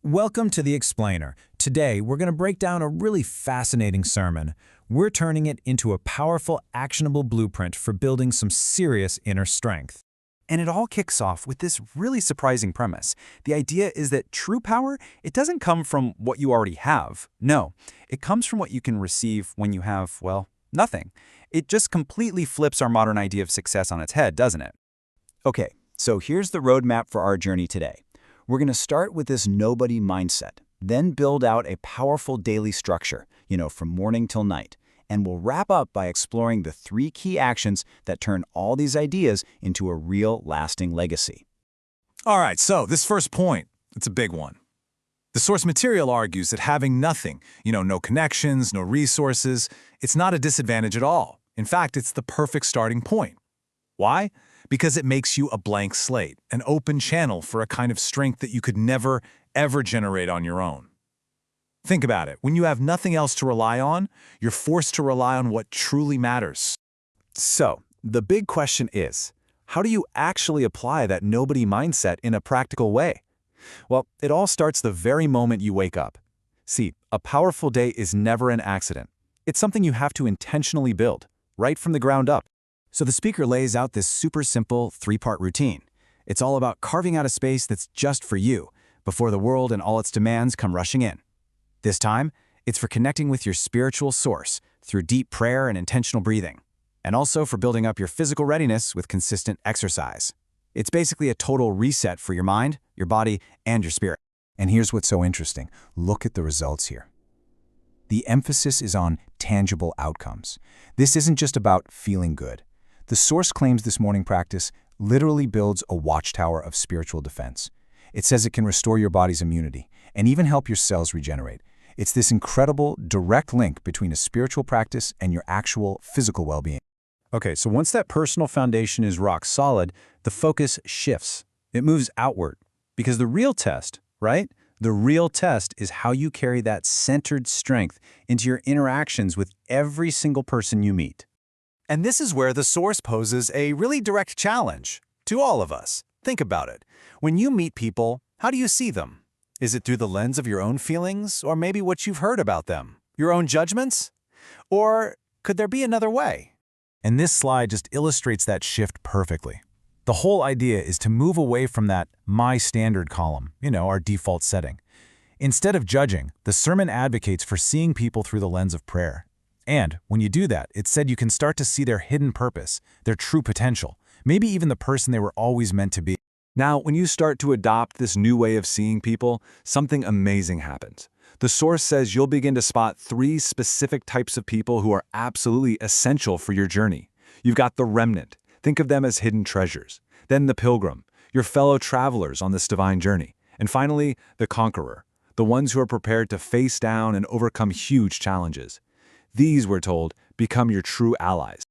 Welcome to The Explainer. Today, we're going to break down a really fascinating sermon. We're turning it into a powerful, actionable blueprint for building some serious inner strength. And it all kicks off with this really surprising premise. The idea is that true power, it doesn't come from what you already have. No, it comes from what you can receive when you have, well, nothing. It just completely flips our modern idea of success on its head, doesn't it? Okay, so here's the roadmap for our journey today. We're going to start with this nobody mindset, then build out a powerful daily structure, from morning till night. And we'll wrap up by exploring the 3 key actions that turn all these ideas into a real lasting legacy. All right, so this first point, it's a big one. The source material argues that having nothing, no connections, no resources, it's not a disadvantage at all. In fact, it's the perfect starting point. Why? Because it makes you a blank slate, an open channel for a kind of strength that you could never, ever generate on your own. Think about it. When you have nothing else to rely on, you're forced to rely on what truly matters. So, the big question is, how do you actually apply that nobody mindset in a practical way? Well, it all starts the very moment you wake up. See, a powerful day is never an accident. It's something you have to intentionally build, right from the ground up. So the speaker lays out this super simple 3-part routine. It's all about carving out a space that's just for you, before the world and all its demands come rushing in. This time, it's for connecting with your spiritual source through deep prayer and intentional breathing, and also for building up your physical readiness with consistent exercise. It's basically a total reset for your mind, your body, and your spirit. And here's what's so interesting. Look at the results here. The emphasis is on tangible outcomes. This isn't just about feeling good. The source claims this morning practice literally builds a watchtower of spiritual defense. It says it can restore your body's immunity and even help your cells regenerate. It's this incredible, direct link between a spiritual practice and your actual physical well-being. Okay, so once that personal foundation is rock solid, the focus shifts. It moves outward. Because the real test, right? The real test is how you carry that centered strength into your interactions with every single person you meet. And this is where the source poses a really direct challenge to all of us. Think about it. When you meet people, how do you see them? Is it through the lens of your own feelings, or maybe what you've heard about them? Your own judgments? Or could there be another way? And this slide just illustrates that shift perfectly. The whole idea is to move away from that my standard column, our default setting. Instead of judging, the sermon advocates for seeing people through the lens of prayer. And when you do that, it's said you can start to see their hidden purpose, their true potential, maybe even the person they were always meant to be. Now, when you start to adopt this new way of seeing people, something amazing happens. The source says you'll begin to spot 3 specific types of people who are absolutely essential for your journey. You've got the remnant. Think of them as hidden treasures. Then the pilgrim, your fellow travelers on this divine journey. And finally, the conqueror, the ones who are prepared to face down and overcome huge challenges. These, we're told, become your true allies.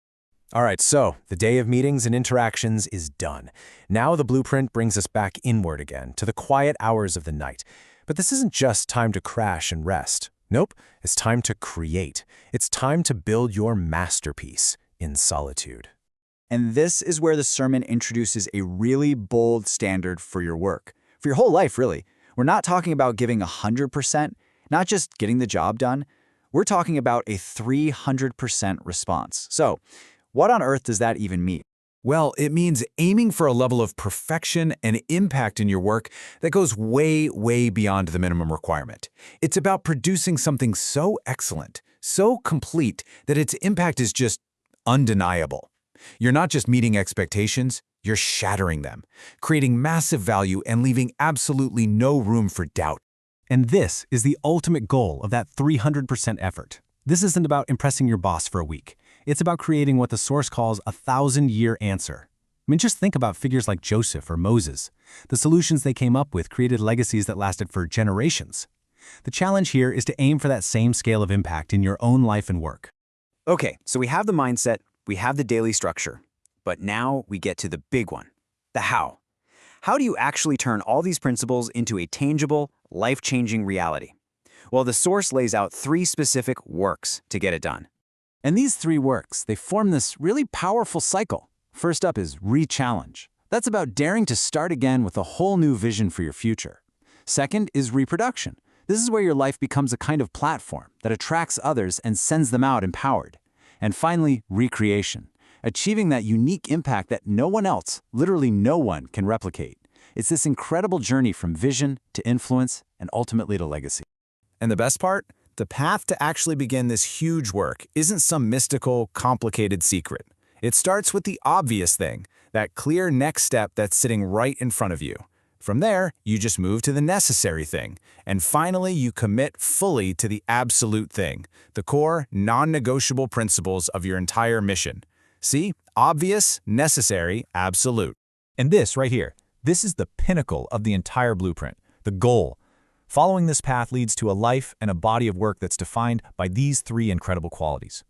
All right, so the day of meetings and interactions is done. Now the blueprint brings us back inward again, to the quiet hours of the night. But this isn't just time to crash and rest. Nope, it's time to create. It's time to build your masterpiece in solitude. And this is where the sermon introduces a really bold standard for your work. For your whole life, really. We're not talking about giving 100%, not just getting the job done. We're talking about a 300% response. So, what on earth does that even mean? Well, it means aiming for a level of perfection and impact in your work that goes way, way beyond the minimum requirement. It's about producing something so excellent, so complete, that its impact is just undeniable. You're not just meeting expectations, you're shattering them, creating massive value and leaving absolutely no room for doubt. And this is the ultimate goal of that 300% effort. This isn't about impressing your boss for a week. It's about creating what the source calls a 1,000-year answer. I mean, just think about figures like Joseph or Moses. The solutions they came up with created legacies that lasted for generations. The challenge here is to aim for that same scale of impact in your own life and work. Okay, so we have the mindset, we have the daily structure. But now we get to the big one, the how. How do you actually turn all these principles into a tangible, life-changing reality? Well, the source lays out 3 specific works to get it done. And these 3 works, they form this really powerful cycle. First up is re-challenge. That's about daring to start again with a whole new vision for your future. Second is reproduction. This is where your life becomes a kind of platform that attracts others and sends them out empowered. And finally, recreation, achieving that unique impact that no one else, literally no one, can replicate. It's this incredible journey from vision to influence and ultimately to legacy. And the best part? The path to actually begin this huge work isn't some mystical, complicated secret. It starts with the obvious thing, that clear next step that's sitting right in front of you. From there, you just move to the necessary thing. And finally, you commit fully to the absolute thing, the core, non-negotiable principles of your entire mission. See? Obvious, necessary, absolute. And this right here, this is the pinnacle of the entire blueprint, the goal. Following this path leads to a life and a body of work that's defined by these three incredible qualities.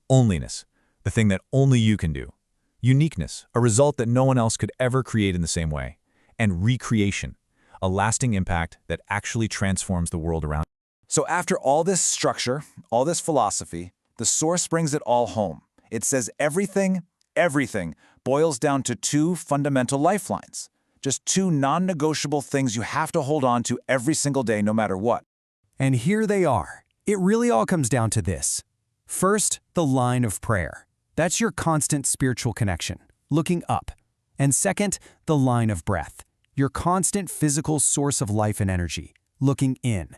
Onlyness, the thing that only you can do. Uniqueness, a result that no one else could ever create in the same way. And recreation, a lasting impact that actually transforms the world around. So after all this structure, all this philosophy, the Source brings it all home. It says everything boils down to two fundamental lifelines. Just two non-negotiable things you have to hold on to every single day, no matter what. And here they are. It really all comes down to this. First, the line of prayer. That's your constant spiritual connection, looking up. And second, the line of breath, your constant physical source of life and energy, looking in.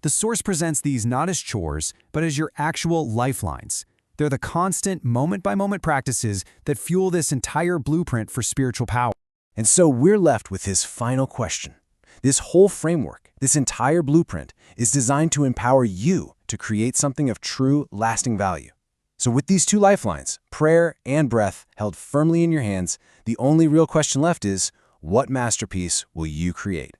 The Source presents these not as chores, but as your actual lifelines. They're the constant, moment-by-moment practices that fuel this entire blueprint for spiritual power. And so we're left with his final question. This whole framework, this entire blueprint, is designed to empower you to create something of true, lasting value. So with these two lifelines, prayer and breath, held firmly in your hands, the only real question left is, what masterpiece will you create?